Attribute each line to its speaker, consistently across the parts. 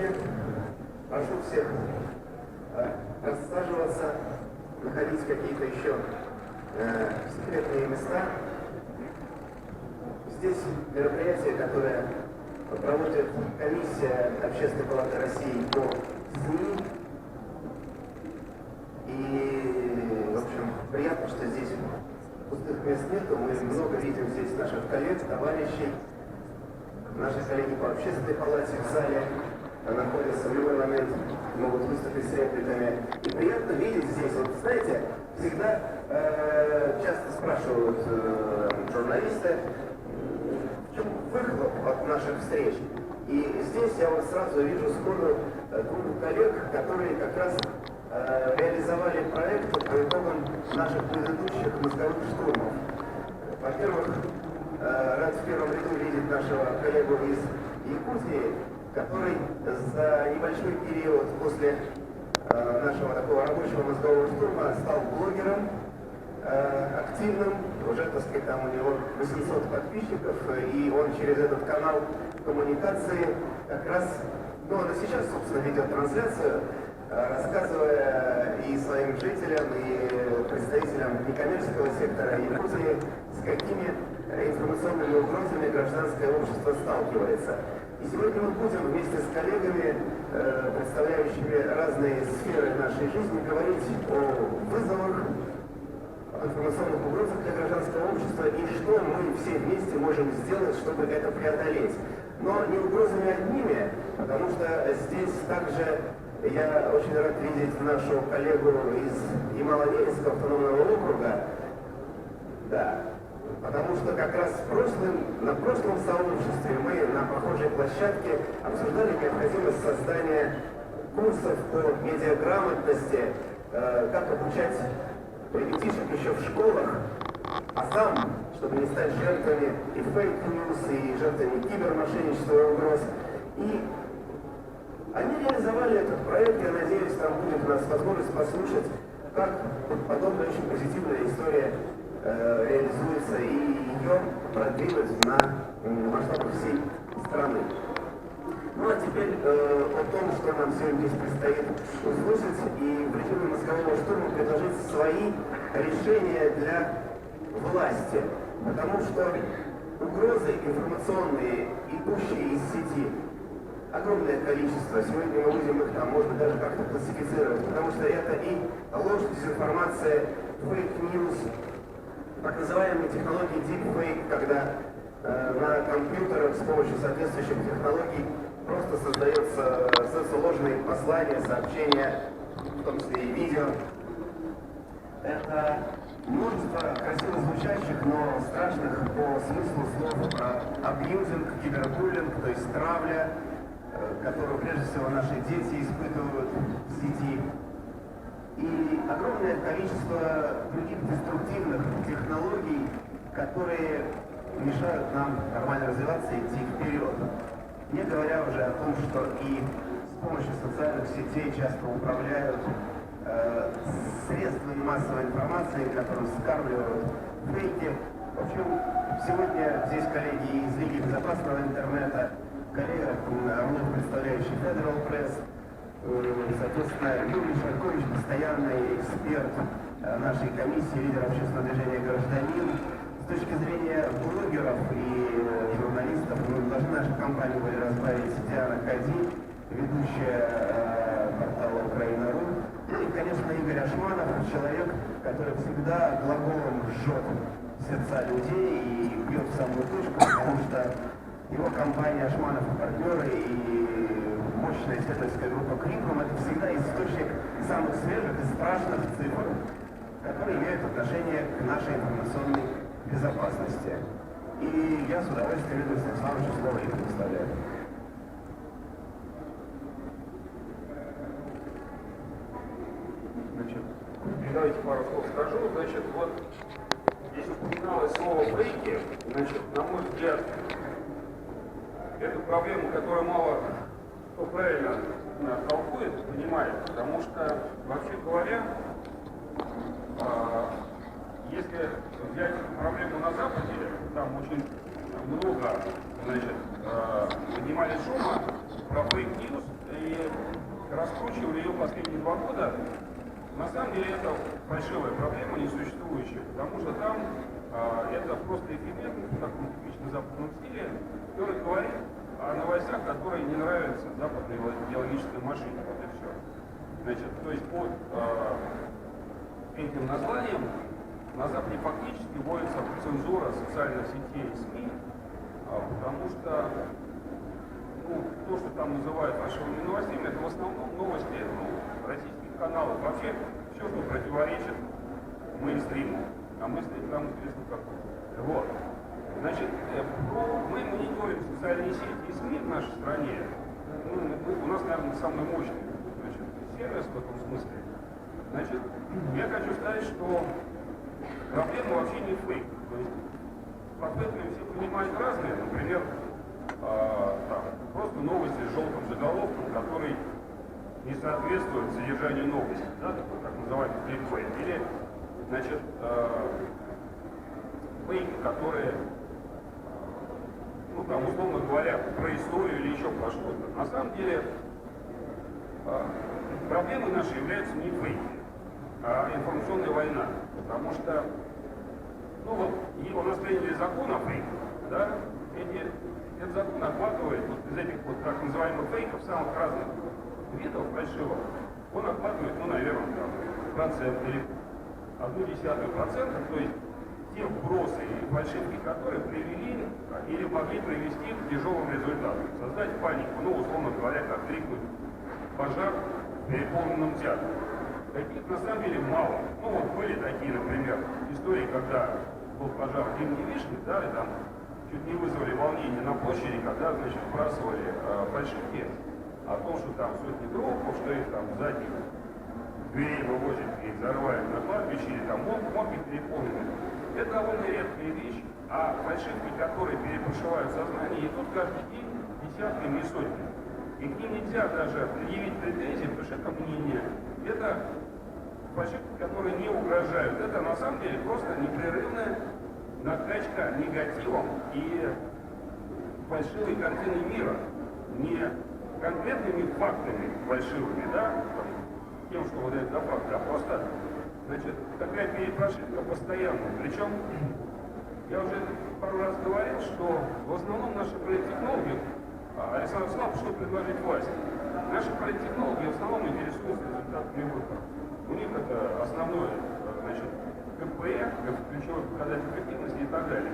Speaker 1: прощения. Прошу всех рассаживаться, находить какие-то еще секретные места. Здесь мероприятие, которое проводит комиссия Общественной палаты России по СМИ. И, в общем, приятно, что здесь пустых мест нету. Мы много видим здесь наших коллег, товарищей. Наши коллеги по Общественной палате в зале находятся в любой момент, могут выступить с репликами. И приятно видеть здесь, вот знаете, всегда часто спрашивают журналисты, в чем выхлоп от наших встреч. И здесь я вот сразу вижу сходу группу коллег, которые как раз реализовали проект по итогам наших предыдущих мозговых штурмов. Во-первых, рад в первом ряду видеть нашего коллегу из Якутии, который за небольшой период после нашего такого рабочего мозгового штурма стал блогером активным. Уже, так сказать, там у него 800 подписчиков, и он через этот канал коммуникации как раз, ну, он и сейчас, собственно, ведет трансляцию, рассказывая и своим жителям, и представителям некоммерческого сектора Якутии, с какими информационными угрозами гражданское общество сталкивается. И сегодня мы будем вместе с коллегами, представляющими разные сферы нашей жизни, говорить о вызовах, о информационных угрозах для гражданского общества и что мы все вместе можем сделать, чтобы это преодолеть. Но не угрозами одними, потому что здесь также я очень рад видеть нашу коллегу из Ямало-Ненецкого автономного округа. Да. Потому что как раз на прошлом сообществе мы на похожей площадке обсуждали необходимость создания курсов по медиаграмотности, как обучать ребятишек еще в школах, а сам, чтобы не стать жертвами и фейк-ньюс, и жертвами кибермошенничества и угроз. И они реализовали этот проект, я надеюсь, там будет у нас возможность послушать, как подобная очень позитивная история реализуется, и ее продвинуть на масштабах всей страны. Ну а теперь о том, что нам сегодня здесь предстоит услышать, и в режиме мозгового штурма предложить свои решения для власти. Потому что угрозы информационные, идущие из сети, огромное количество. Сегодня мы будем их там, можно даже как-то классифицировать, потому что это и ложь, дезинформация, фейк-ньюс, так называемые технологии deepfake, когда на компьютерах с помощью соответствующих технологий просто создаются ложные послания, сообщения, в том числе и видео. Это множество красиво звучащих, но страшных по смыслу слов про абьюзинг, кибербуллинг, то есть травля, которую прежде всего наши дети испытывают в сети. И огромное количество других деструктивных технологий, которые мешают нам нормально развиваться и идти вперед. Не говоря уже о том, что и с помощью социальных сетей часто управляют средствами массовой информации, которые скармливают фейки. В общем, сегодня здесь коллеги из Лиги безопасного интернета, коллега Орлов, представляющий Federal Press, соответственно, Юрий Шаркович, постоянный эксперт нашей комиссии, лидер общественного движения «Гражданин». С точки зрения блогеров и журналистов, мы должны нашу компанию были разбавить Диана Кади, ведущая портала Украина.ру. Ну и, конечно, Игорь Ашманов, человек, который всегда глаголом жжет сердца людей и бьет в самую точку, потому что его компания Ашманов и партнеры и мощная исследовательская группа Криком — это всегда источник самых свежих и страшных цифр, которые имеют отношение к нашей информационной безопасности. И я с удовольствием веду Станиславовичу слово и предоставляю.
Speaker 2: Значит, давайте пару слов скажу. Значит, вот здесь упоминалось слово фейки. Значит, на мой взгляд, это проблема, которую мало кто правильно толкует, понимает, потому что, вообще говоря, если взять проблему на Западе, там очень много, значит, поднимали шума про фейк-ньюс последние 2 года, на самом деле это фальшивая проблема, несуществующая, потому что там это просто эфемер в таком типичном западном стиле, который говорит о новостях, которые не нравятся западной идеологической машине. Вот и все. Значит, то есть под этим названием на Западе фактически вводится цензура социальных сетей и СМИ, потому что то, что там называют фальшивыми новостями, это в основном новости российских каналов. Вообще все, что противоречит мейнстриму. А мейнстрим нам известно какой. Вот. Значит, мы мониторим социальные сети и СМИ в нашей стране. У нас, наверное, самый мощный сервис в этом смысле. Значит, я хочу сказать, что проблема вообще не фейк. То есть под фейками все понимают разные. Например, просто новости с желтым заголовком, который не соответствует содержанию новости, да, такой так называемый кликбейт. Или, значит, фейки, которые, там, условно говоря, про историю или еще про что-то. На самом деле, проблемой нашей является не фейки, а информационная война. Потому что, у нас приняли закон о фейках, да, этот закон охватывает из этих так называемых фейков, самых разных видов фальшивых, он охватывает, наверное, процент или 0,1%, то есть те вбросы и фальшивки, которые привели или могли привести к тяжелым результатам, создать панику, условно говоря, как крикнуть пожар в переполненном театре. Таких на самом деле мало. Были такие, например, истории, когда был пожар в Зимней Вишне, да, и там чуть не вызвали волнение на площади, когда, значит, вбрасывали фальшивки о том, что там сотни трупов, что их там сзади дверей вывозят и взорвали на кладбище, или там морги переполнены. Это довольно редкая вещь, а фальшивки, которые перепрошивают сознание, идут каждый день десятками и сотнями. И к ним нельзя даже предъявить претензии, потому что это мнение. Это фальшивки, которые не угрожают. Это на самом деле просто непрерывная накачка негативом и фальшивой картиной мира. Не конкретными фактами фальшивыми, да, тем, что выдают за факты, а просто, значит, такая перепрошивка постоянная. Причем, я уже пару раз говорил, что в основном наши политтехнологи, Александр Слав, что предложить власти? Наши политтехнологи в основном интересуются результатами выборов. У них это основное, значит, КПЭ, ключевой показатель эффективности и так далее.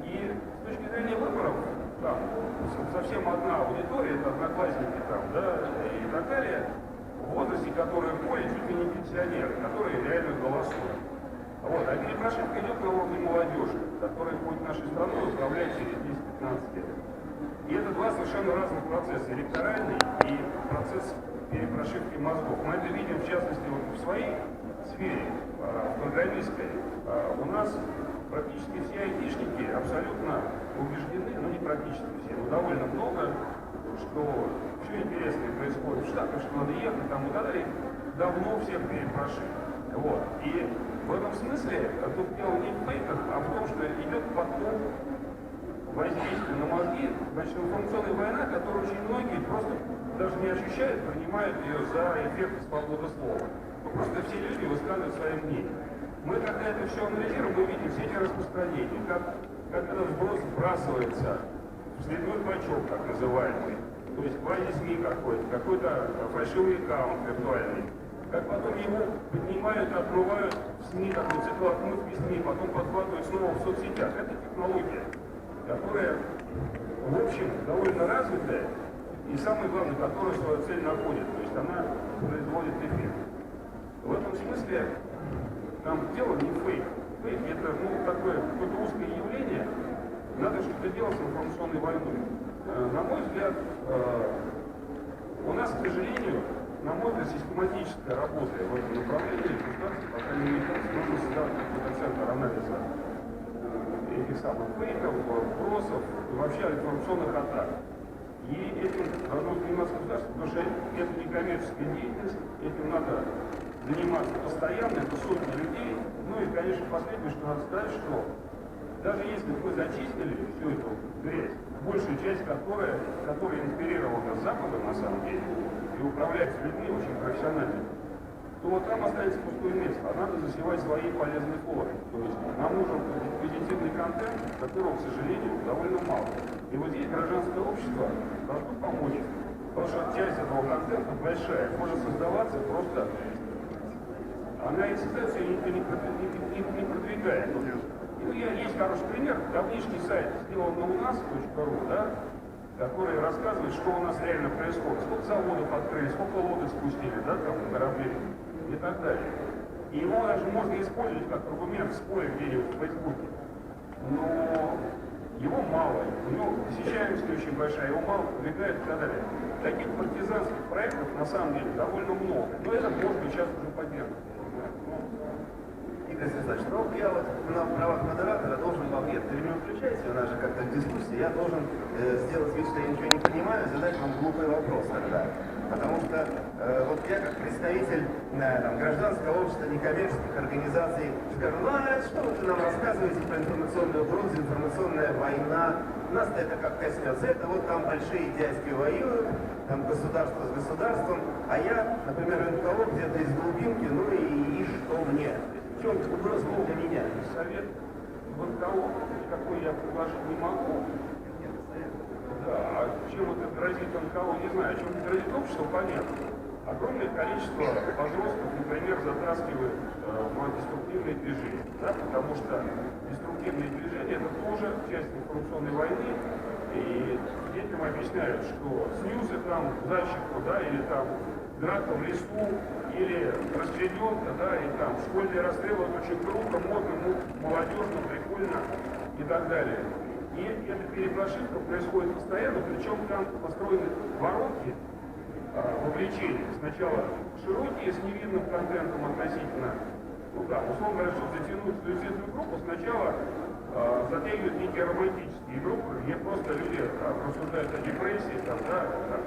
Speaker 2: И с точки зрения выборов, там, совсем одна аудитория, это одноклассники там, да, и так далее, в возрасте, которые в поле, чуть ли не пенсионеры, которые реально голосуют. А перепрошивка идет на уровне молодежи, которая будет нашей страной управлять через 10-15 лет. И это два совершенно разных процесса, электоральный и процесс перепрошивки мозгов. Мы это видим, в частности, в своей сфере, в программистской. У нас практически все айтишники абсолютно убеждены, не практически все, но довольно много, что все интересное происходит в Штатах, что надо ехать там и так далее, давно всех перепрошили. И в этом смысле тут дело не в фейках, а в том, что идет поток воздействия на мозги, значит, информационная война, которую очень многие просто даже не ощущают, принимают ее за эффект свободы слова. Просто все люди высказывают свое мнение. Мы, когда это все анализируем, мы видим все эти распространения, как этот сброс сбрасывается в следной бачок, так называемый, то есть квази-СМИ какой-то фальшивый аккаунт виртуальный, как потом его поднимают, отмывают в СМИ, такой цикл отмывки СМИ, потом подхватывают снова в соцсетях. Это технология, которая, в общем, довольно развитая, и самое главное, которая свою цель находит, то есть она производит эффект. В этом смысле там дело не фейк. Фейк это такое какое-то узкое явление. Надо что-то делать с информационной войной. На мой взгляд, у нас, к сожалению, на мой взгляд, систематическая работа в этом направлении государства, по крайней мере, нужно создавать какой-то центр анализа этих самых фейков, вбросов и вообще информационных атак. И этим должно заниматься государство, потому что это не коммерческая деятельность, этим надо заниматься постоянно, это сотни людей. И, конечно, последнее, что надо сказать, что даже если мы зачистили всю эту грязь, большую часть которая инспирирована Западом, на самом деле, и управляется людьми очень профессионально, то вот там останется пустое место, а надо засевать своей полезной флорой. То есть нам нужен позитивный контент, которого, к сожалению, довольно мало. И вот здесь гражданское общество должно помочь, потому что часть этого контента большая, может создаваться просто... Она и создается, и никто не продвигает. Ну, есть хороший пример, давнишний сайт, сделанный у нас.ру, да, который рассказывает, что у нас реально происходит, сколько заводов открыли, сколько лодок спустили, да, там, кораблей и так далее. И его даже можно использовать как аргумент в споре где-нибудь в Фейсбуке. Но его мало, у него посещаемость очень большая, его мало продвигает и так далее. Таких партизанских проектов на самом деле довольно много, но это может быть сейчас уже поддержано.
Speaker 1: Игорь Александрович, ну я вот на правах модератора должен вам, нет, вы меня включаете, у нас же как-то дискуссия, я должен сделать вид, что я ничего не понимаю, задать вам глупый вопрос тогда. Потому что вот я как представитель там, гражданского общества, некоммерческих организаций скажу, ну а что вы нам рассказываете про информационную угрозу, информационная война, нас это как коснется, это вот там большие дядьки воюют, там государство с государством, а я, например, НКО где-то из глубинки, ну и что мне? В чем угроза для меня?
Speaker 2: Совет в НКО, какой я предложить не могу. Да, а чем это грозит НКО, не знаю. Чем это грозит обществу, понятно. Огромное количество подростков, например, затаскивают в антидеструктивные движения. Да, потому что деструктивные движения это тоже часть информационной войны. И детям объясняют, что снюсы там Зайчику, да, или там драка в лесу, или расчлененка, да, и там школьные расстрелы, это очень круто, модно, молодежно, прикольно и так далее. И эта перепрошивка происходит постоянно, причем там построены воронки вовлечения. Сначала широкие с невинным контентом относительно, ну да, условно говоря, чтобы затянуть суицидную группу, сначала затягивают некие романтические группы, где просто люди рассуждают о депрессии, там, да, там,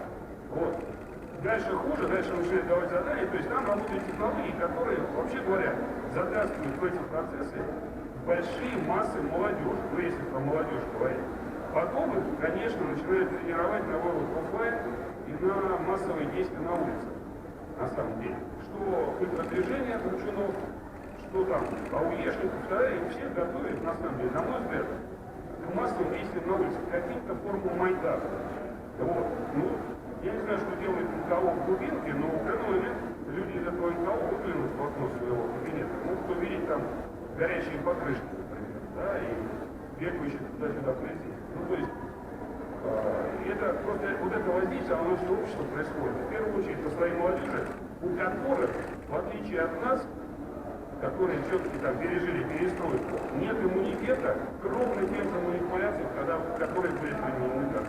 Speaker 2: вот. Дальше хуже, дальше начинают давать задания, то есть там работают технологии, которые, вообще говоря, затаскивают в эти процессы большие массы молодежи, ну если про молодежь говорить. Потом их, конечно, начинают тренировать на вывод в офлайн и на массовые действия на улицах, на самом деле. Что ультрадвижение Кручунов, что там АУЕшников, да, и всех готовят, на самом деле, на мой взгляд, к массовым действиям на улицах, каким-то форму Майдана. Вот. Ну, я не знаю, что делает НКО в глубинке, но в данный момент люди из этого НКО выглянут в окно своего кабинета, могут увидеть там горящие покрышки, например, да, и бегающие туда-сюда прийти. Ну, то есть, это просто вот это воздействие, оно все общество происходит. В первую очередь по своей молодежи, у которых, в отличие от нас, которые все-таки там пережили перестройку, нет иммунитета к ровно тем же манипуляциям, которые были применены.